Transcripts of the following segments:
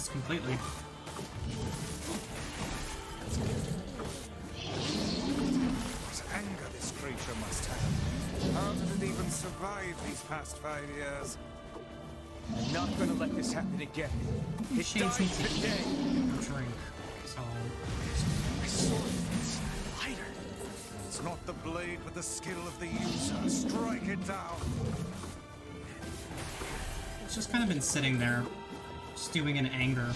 almost completely. What anger this creature must have. How did it even survive these past 5 years? I'm not gonna let this happen again. It Shades died needs to today. drink, so... My sword is lighter. It's not the blade, but the skill of the user. Strike it down. It's just kind of been sitting there, stewing in anger.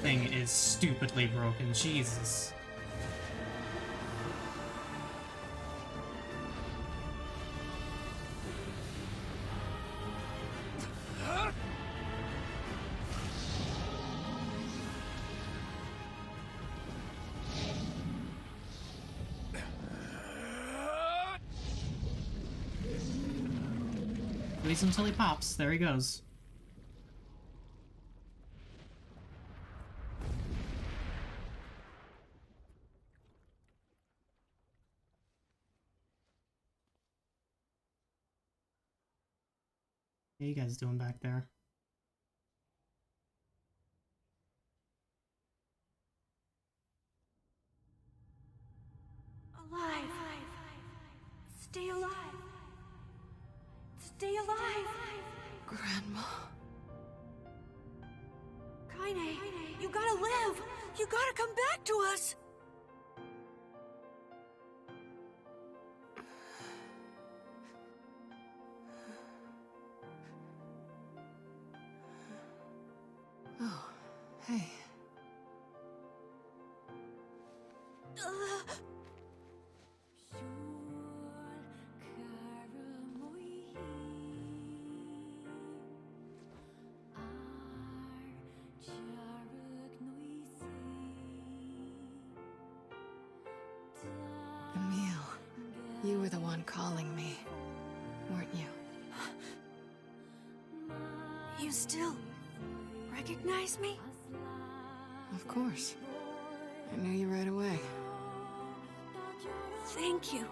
Thing is stupidly broken, Jesus. Wait until he pops. There he goes. How you guys doing back there? Alive! Stay alive! Stay alive! Grandma. Kaine, you gotta live! You gotta come back to us! Oh, hey. Emil, you were the one calling me, weren't you? You still recognize me? Of course. I knew you right away. Thank you,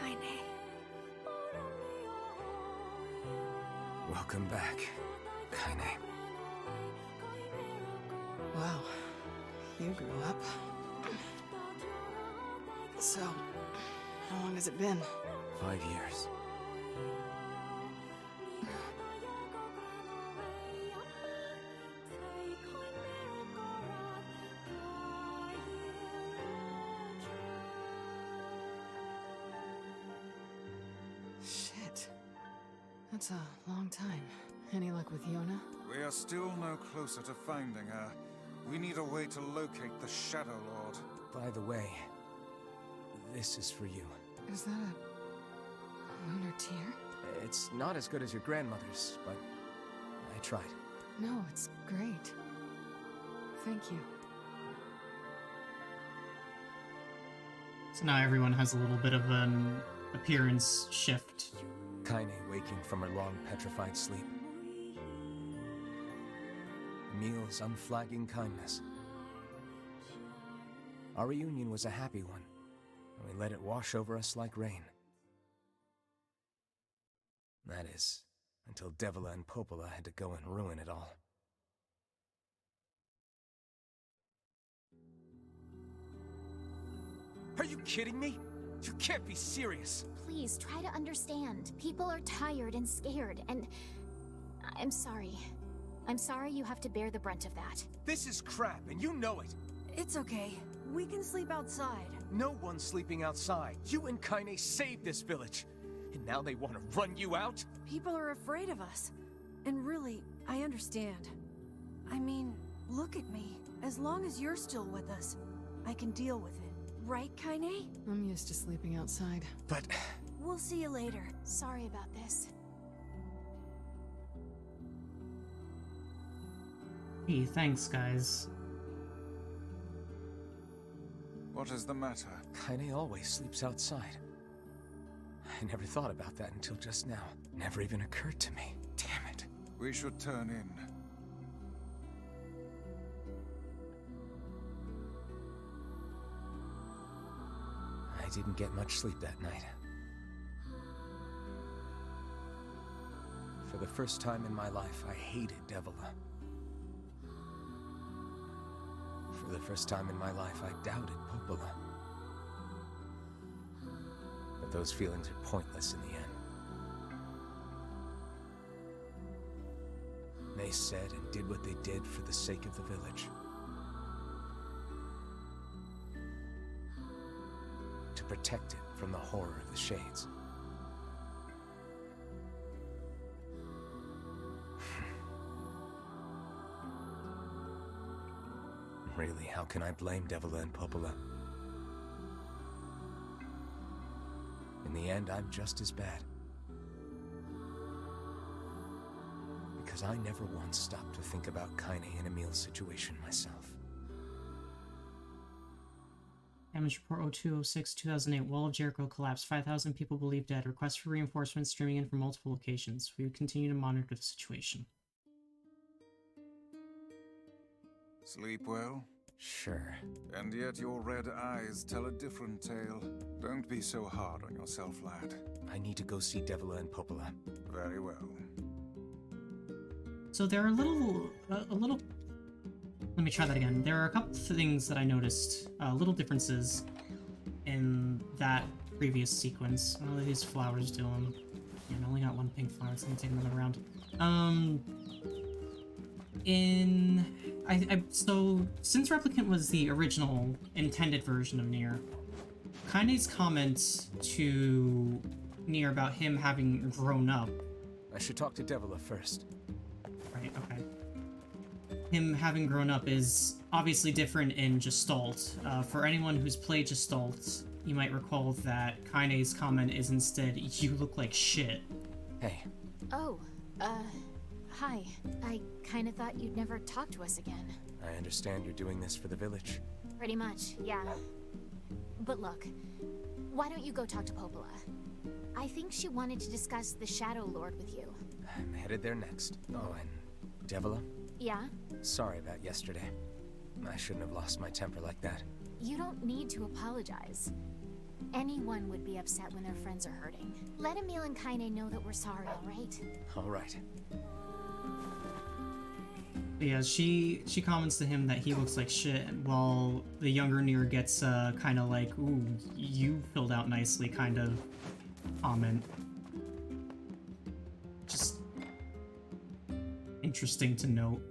Kaine. Welcome back, Kaine. Wow, you grew up. So, how long has it been? 5 years. Shit. That's a long time. Any luck with Yona? We are still no closer to finding her. We need a way to locate the Shadow Lord. By the way, this is for you. Is that a lunar tear? It's not as good as your grandmother's, but I tried. No, it's great. Thank you. So now everyone has a little bit of an appearance shift. Kaine waking from her long petrified sleep. Emil's unflagging kindness. Our reunion was a happy one, and we let it wash over us like rain. That is, until Devila and Popola had to go and ruin it all. Are you kidding me? You can't be serious. Please, try to understand. People are tired and scared, and I'm sorry. I'm sorry you have to bear the brunt of that. This is crap, and you know it. It's okay. We can sleep outside. No one's sleeping outside. You and Kaine saved this village. And now they want to run you out? People are afraid of us. And really, I understand. I mean, look at me. As long as you're still with us, I can deal with it. Right, Kaine? I'm used to sleeping outside. But We'll see you later. Sorry about this. Hey, thanks, guys. what is the matter? Kaine always sleeps outside. I never thought about that until just now. Never even occurred to me. Damn it. We should turn in. didn't get much sleep that night. For the first time in my life, I hated Devila. For the first time in my life, I doubted Popola. But those feelings are pointless in the end. They said and did what they did for the sake of the village. To protect it from the horror of the Shades. Really, how can I blame Devila and Popola? In the end, I'm just as bad. Because I never once stopped to think about Kaine and Emil's situation myself. Damage report 0206-2008. Wall of Jericho collapsed. 5,000 people believed dead. Requests for reinforcements streaming in from multiple locations. We would continue to monitor the situation. Sleep well? Sure. And yet your red eyes tell a different tale. Don't be so hard on yourself, lad. I need to go see Devila and Popola. Very well. So there are a little... Let me try that again. There are a couple of things that I noticed, little differences in that previous sequence. What are these flowers doing? Yeah, I only got one pink flower, so I'm gonna take another round. So since Replicant was the original intended version of NieR, Kaine's comment to NieR about him having grown up. I should talk to Devila first. Right, okay. Him having grown up is obviously different in Gestalt. For anyone who's played Gestalt, you might recall that Kaine's comment is instead, "You look like shit." Hey. Oh, hi. I kinda thought you'd never talk to us again. I understand you're doing this for the village. Pretty much, yeah. But look, why don't you go talk to Popola? I think she wanted to discuss the Shadow Lord with you. I'm headed there next. Oh, and Devila? Yeah? Sorry about yesterday. I shouldn't have lost my temper like that. You don't need to apologize. Anyone would be upset when their friends are hurting. Let Emil and Kaine know that we're sorry, alright? Alright. Yeah, she comments to him that he looks like shit, while the younger NieR gets kind of like, "Ooh, you filled out nicely," kind of comment. Just interesting to note.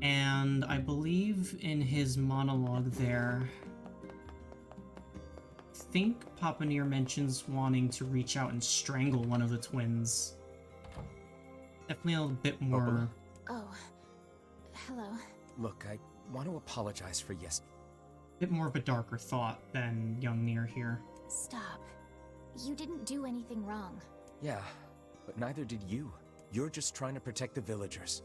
And I believe in his monologue there, I think Papa NieR mentions wanting to reach out and strangle one of the twins. Definitely a bit more... Popola? Oh. Hello. Look, I want to apologize for bit more of a darker thought than young NieR here. Stop. You didn't do anything wrong. Yeah, but neither did you. You're just trying to protect the villagers.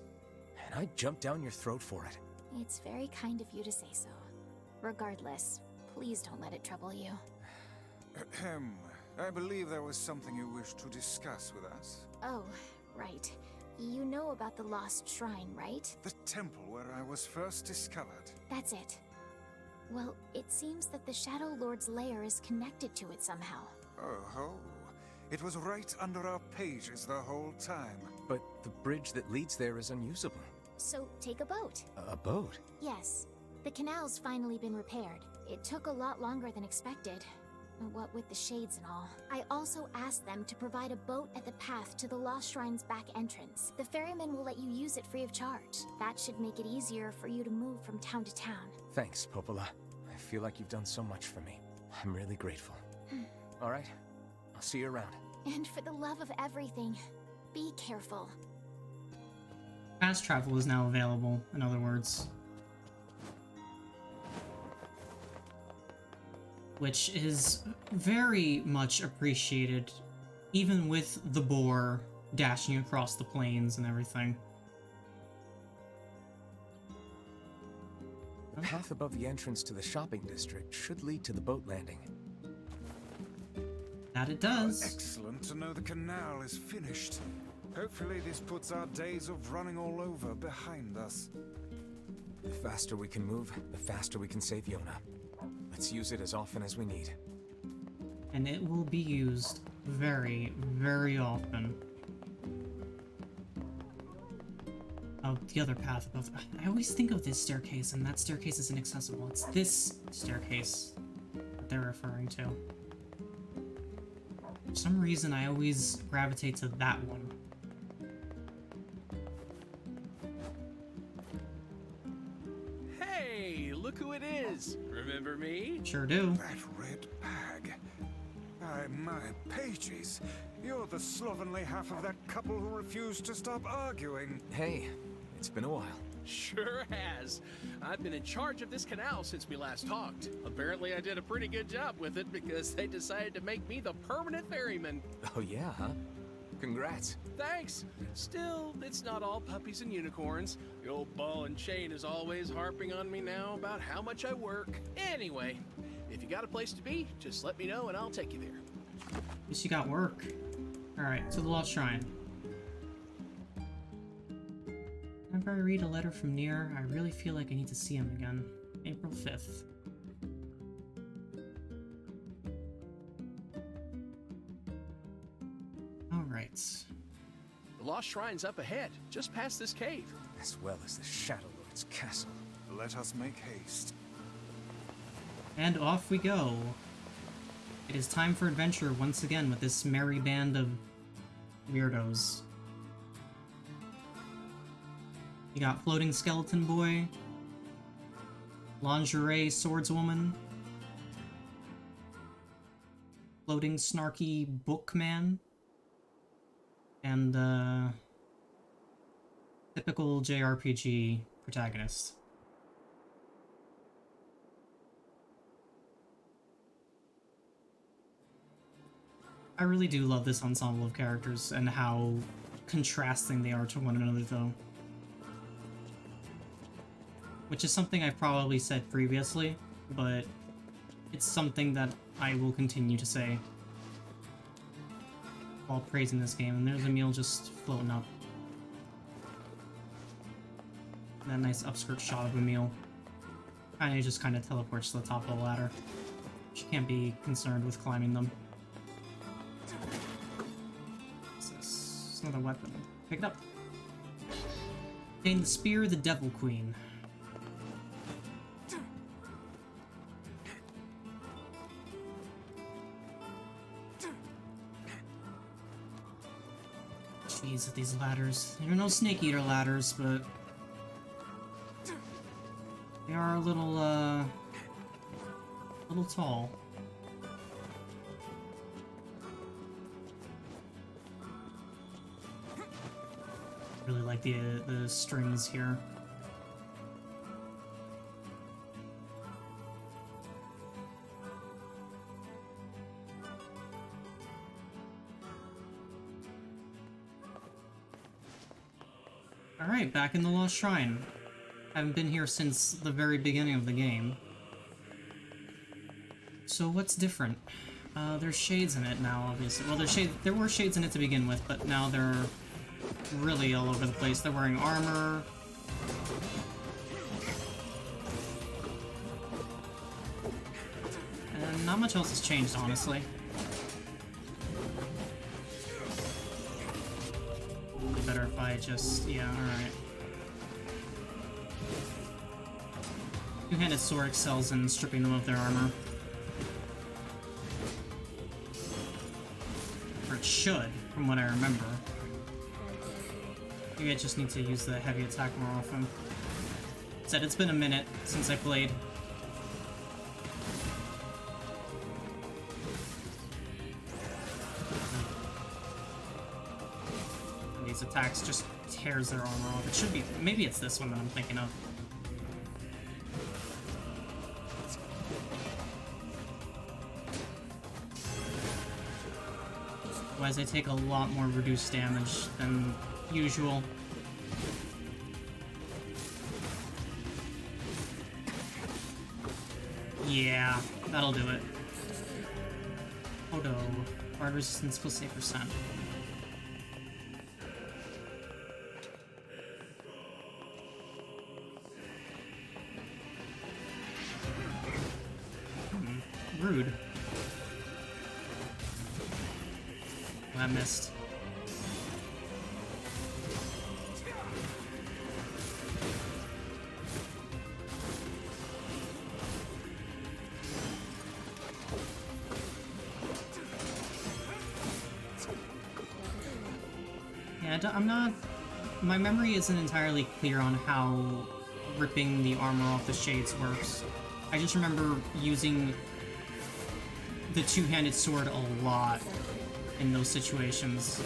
And I jumped down your throat for it. It's very kind of you to say so. Regardless, please don't let it trouble you. Ahem. I believe there was something you wished to discuss with us. Oh, right. You know about the lost shrine, right? The temple where I was first discovered. That's it. Well, it seems that the Shadow Lord's lair is connected to it somehow. Oh, it was right under our pages the whole time. But the bridge that leads there is unusable. So, take a boat. A boat? Yes. The canal's finally been repaired. It took a lot longer than expected. What with the shades and all. I also asked them to provide a boat at the path to the Lost Shrine's back entrance. The ferryman will let you use it free of charge. That should make it easier for you to move from town to town. Thanks, Popola. I feel like you've done so much for me. I'm really grateful. All right, I'll see you around. And for the love of everything, be careful. Fast travel is now available, in other words. Which is very much appreciated, even with the boar dashing across the plains and everything. The path above the entrance to the shopping district should lead to the boat landing. That it does. Excellent to know the canal is finished. Hopefully this puts our days of running all over behind us. The faster we can move, the faster we can save Yona. Let's use it as often as we need. And it will be used very, very often. Oh, the other path above. I always think of this staircase, and that staircase is inaccessible. It's this staircase that they're referring to. For some reason, I always gravitate to that one. Hey, look who it is. Remember me? Sure do. That red bag. My pages. You're the slovenly half of that couple who refused to stop arguing. Hey, it's been a while. Sure has. I've been in charge of this canal since we last talked. Apparently I did a pretty good job with it because they decided to make me the permanent ferryman. Oh yeah, huh? Congrats. Thanks. Still, it's not all puppies and unicorns. The old ball and chain is always harping on me now about how much I work. Anyway, if you got a place to be, just let me know and I'll take you there. At least you got work. Alright, to the Lost Shrine. Whenever I read a letter from NieR, I really feel like I need to see him again. April 5th. Alright. The Lost Shrine's up ahead, just past this cave. As well as the Shadow Lord's castle. Let us make haste. And off we go. It is time for adventure once again with this merry band of weirdos. You got Floating Skeleton Boy, Lingerie Swordswoman, Floating Snarky Bookman, and typical JRPG protagonist. I really do love this ensemble of characters and how contrasting they are to one another, though. Which is something I probably said previously, but it's something that I will continue to say while praising this game. And there's Emil just floating up. And that nice upskirt shot of Emil. Kinda just kinda teleports to the top of the ladder. She can't be concerned with climbing them. What's this? It's another weapon. Pick it up. Obtain the Spear of the Devil Queen. Jeez, these ladders. They're no Snake Eater ladders, but they are a little tall. Really like the strings here. Alright, back in the Lost Shrine. Haven't been here since the very beginning of the game. So what's different? There's shades in it now, obviously. Well, there were shades in it to begin with, but now they're really all over the place. They're wearing armor. And not much else has changed, honestly. Be better if I just... yeah, alright. Two-handed sword excels in stripping them of their armor. Or it should, from what I remember. Maybe I just need to use the heavy attack more often. Said it's been a minute since I played. And these attacks just tears their armor off. It should be... maybe it's this one that I'm thinking of. Otherwise, I take a lot more reduced damage than usual. Yeah, that'll do it. Odo. Guard resistance plus 8%. rude. Oh, I missed. Yeah, I'm not... My memory isn't entirely clear on how ripping the armor off the shades works. I just remember using the two-handed sword a lot in those situations.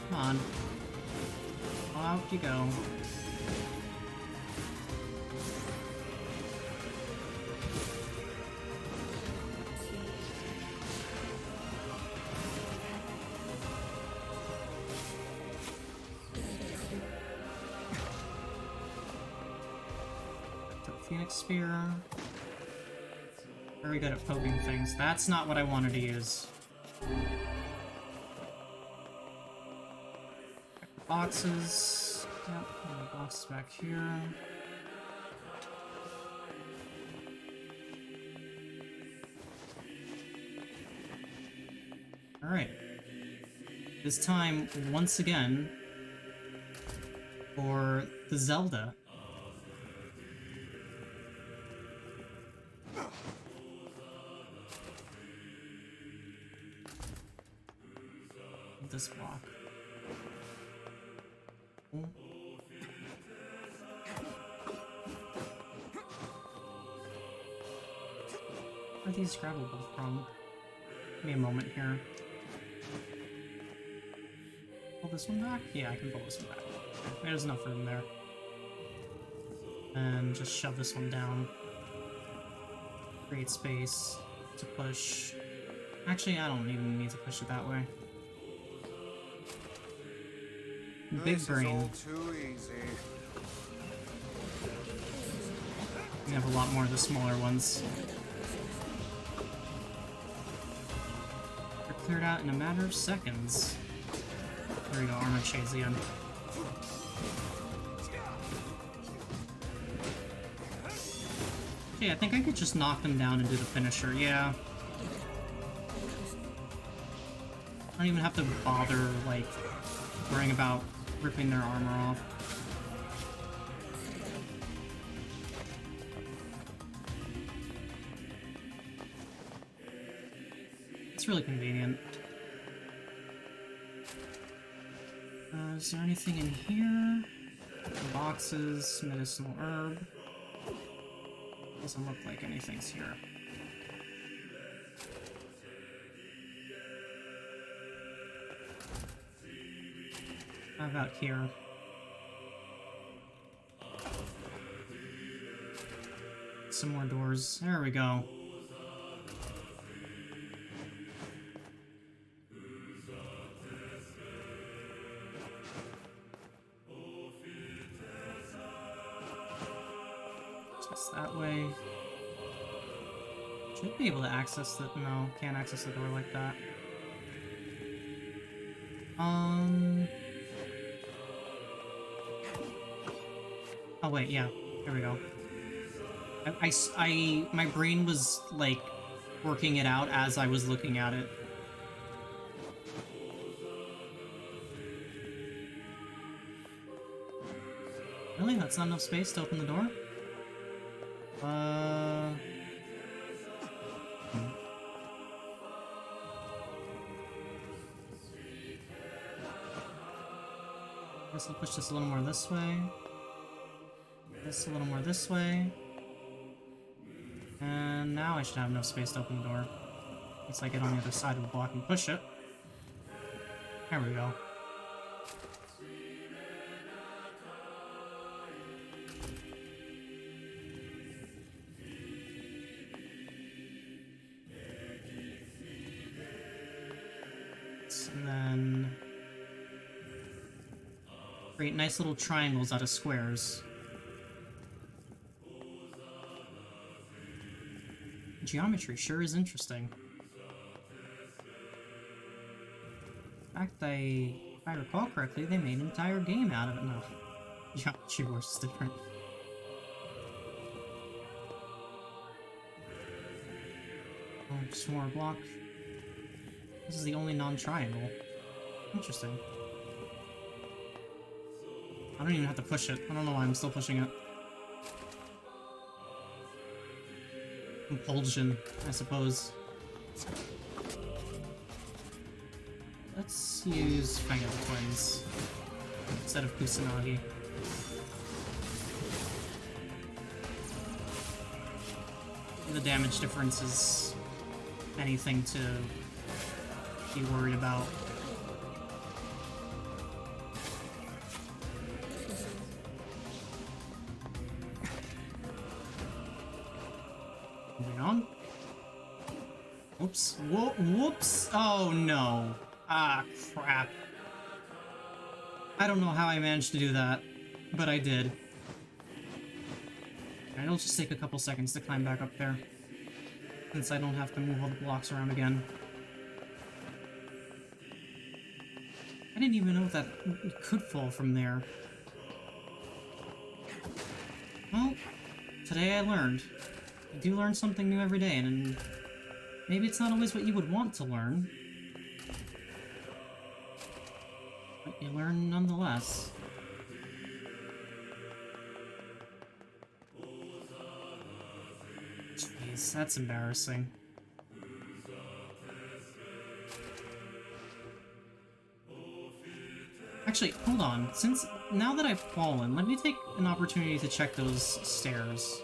Come on. Out you go. Phoenix Spear. Very good at poking things. That's not what I wanted to use. Boxes. Yep, boxes back here. Alright. This time, once again, for the Zelda. This block. Cool. Where are these grabbable from? Give me a moment here. Pull this one back? Yeah, I can pull this one back. Okay, there's enough room there. And just shove this one down. Create space to push. Actually, I don't even need to push it that way. Big brain. This is all too easy. We have a lot more of the smaller ones. They're cleared out in a matter of seconds. There we go, armor shades again. Okay, I think I could just knock them down and do the finisher, yeah. I don't even have to bother, like, worrying about ripping their armor off. It's really convenient. Is there anything in here? Boxes, medicinal herb. Doesn't look like anything's here. How about here? Some more doors. There we go. Just that way. Should be able to access the... No, can't access the door like that. Oh wait, yeah. Here we go. My brain was, like, working it out as I was looking at it. Really? That's not enough space to open the door? Guess I'll push this a little more this way. This a little more this way. And now I should have enough space to open the door. Once I get on the other side of the block and push it. There we go. And then create nice little triangles out of squares. Geometry sure is interesting. In fact, I recall correctly, they made an entire game out of it. No. Geometry Wars is different. Oh, just one more block. This is the only non-triangle. Interesting. I don't even have to push it. I don't know why I'm still pushing it. Compulsion, I suppose. Let's use Fang of the Twins instead of Kusanagi. The damage difference is anything to be worried about. Moving on. Whoops. Whoops! Oh no. Ah, crap. I don't know how I managed to do that, but I did. And it'll just take a couple seconds to climb back up there, since I don't have to move all the blocks around again. I didn't even know that it could fall from there. Well, today I learned. I do learn something new every day, and maybe it's not always what you would want to learn, but you learn nonetheless. Jeez, that's embarrassing. Actually, hold on. Now that I've fallen, let me take an opportunity to check those stairs.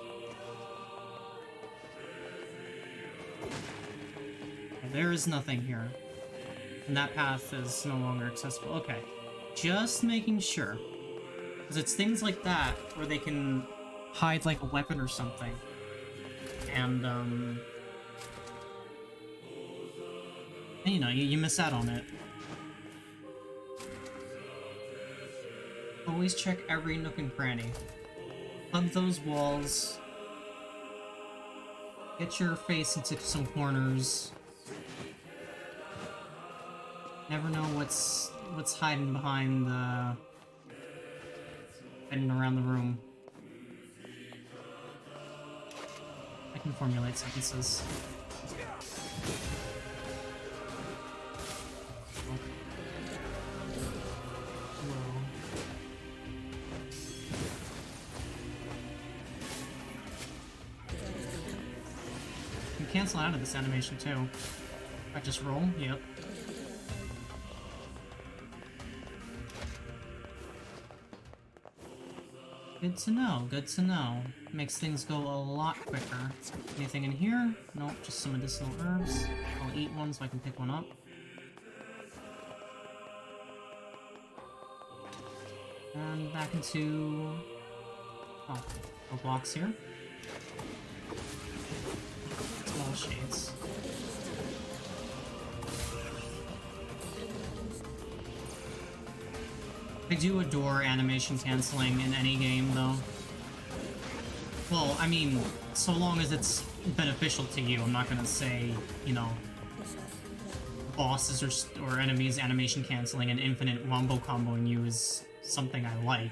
There is nothing here. And that path is no longer accessible. Okay. Just making sure. Because it's things like that where they can hide like a weapon or something. And, you know, you miss out on it. Always check every nook and cranny. Hug those walls. Get your face into some corners. Never know what's hiding behind the... hiding around the room. I can formulate sentences. You can cancel out of this animation too. I just roll? Yep. Good to know, good to know. Makes things go a lot quicker. Anything in here? Nope, just some medicinal herbs. I'll eat one so I can pick one up. And back into... oh, no blocks here. Small shades. I do adore animation canceling in any game, though. Well, I mean, so long as it's beneficial to you. I'm not gonna say, you know, bosses or enemies animation canceling and infinite wombo comboing you is something I like.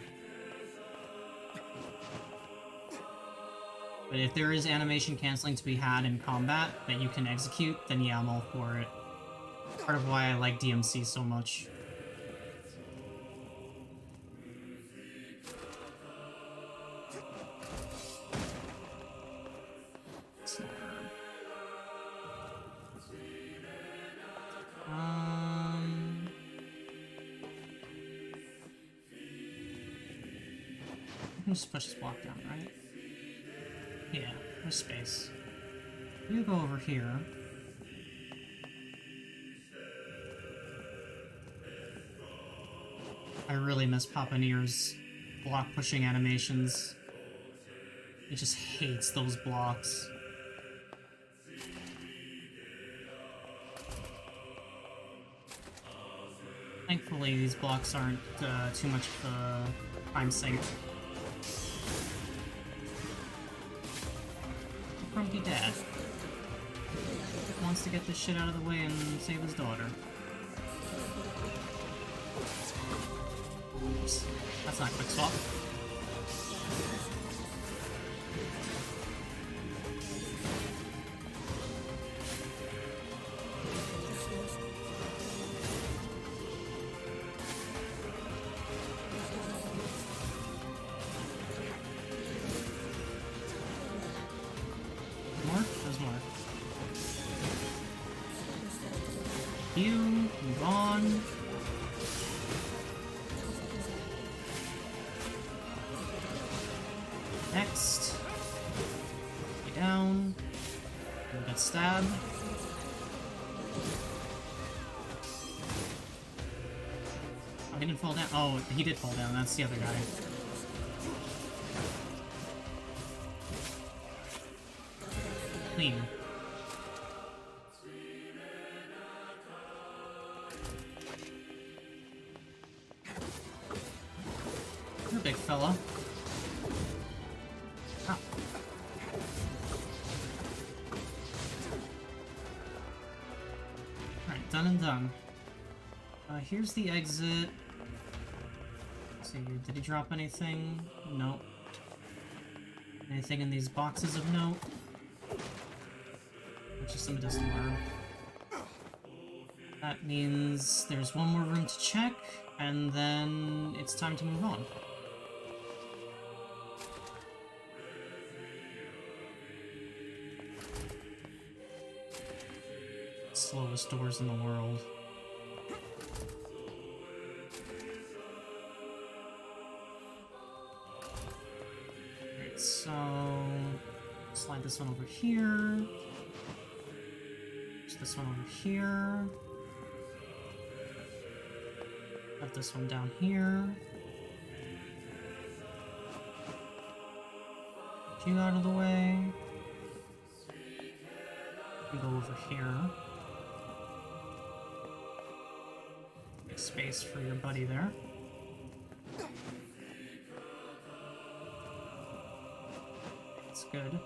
But if there is animation canceling to be had in combat that you can execute, then yeah, I'm all for it. Part of why I like DMC so much. Just push this block down, right? Yeah, there's space. We'll go over here. I really miss Papa NieR's block pushing animations. He just hates those blocks. Thankfully, these blocks aren't too much of a time sink. Grumpy dad wants to get this shit out of the way and save his daughter. Oops. That's not a quick swap. More? There's more. You, move on. Next. Lay down. We'll get stabbed. Oh, he didn't fall down. Oh, he did fall down. That's the other guy. Clean. You're a big fella. Ah. Alright, done and done. Here's the exit. Let's see, did he drop anything? Nope. Anything in these boxes of note? Just some medicinal herb. That means there's one more room to check, and then it's time to move on. Slowest doors in the world. Alright, so slide this one over here. Push this one over here. Put this one down here. Get you out of the way. We go over here. Make space for your buddy there. That's good.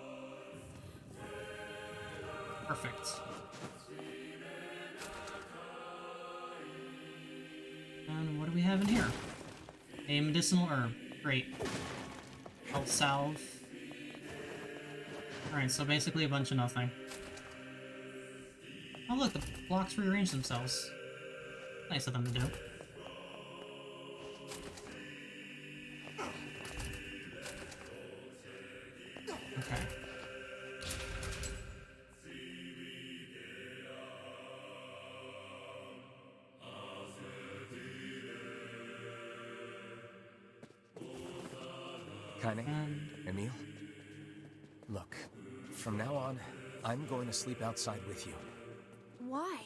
Perfect. And what do we have in here? A medicinal herb. Great. Health salve. Alright, so basically a bunch of nothing. Oh look, the blocks rearrange themselves. Nice of them to do. Okay. Kaine, Emil, look, from now on, I'm going to sleep outside with you. Why?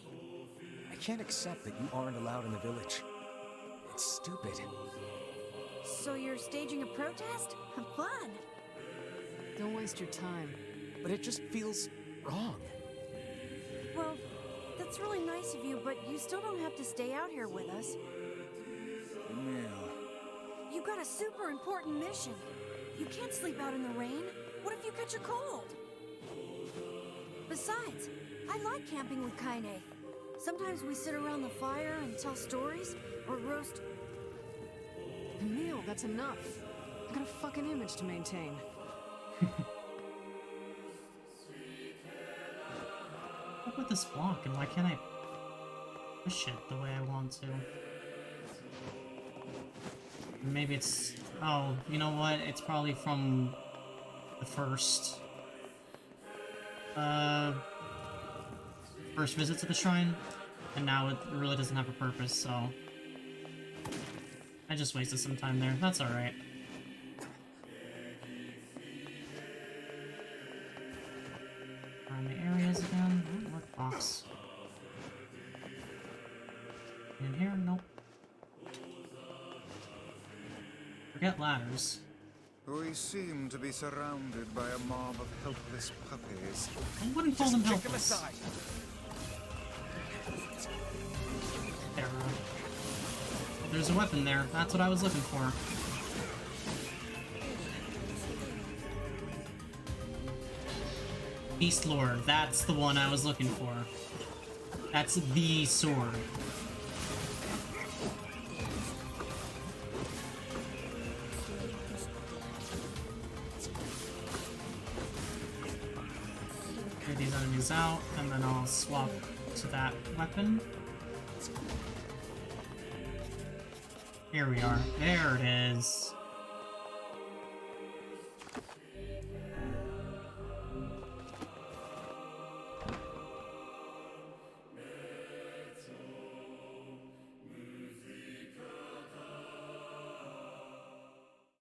I can't accept that you aren't allowed in the village. It's stupid. So you're staging a protest? Fun. Don't waste your time. But it just feels wrong. Well, that's really nice of you, but you still don't have to stay out here with us. Emil. You got a super important mission. You can't sleep out in the rain. What if you catch a cold? Besides, I like camping with Kaine. Sometimes we sit around the fire and tell stories, or roast... Emil, that's enough. I got a fucking image to maintain. What with this block, and why can't I push it the way I want to? Maybe it's... Oh, you know what? It's probably from the first visit to the shrine, and now it really doesn't have a purpose, so... I just wasted some time there. That's alright. Find the areas again. What box? In here? Nope. Forget ladders. We seem to be surrounded by a mob of helpless puppies. I wouldn't call them Kick him helpless. aside. There. There's a weapon there. That's what I was looking for. Beast Lord. That's the one I was looking for. That's the sword. these out, and then I'll swap to that weapon. Here we are. There it is.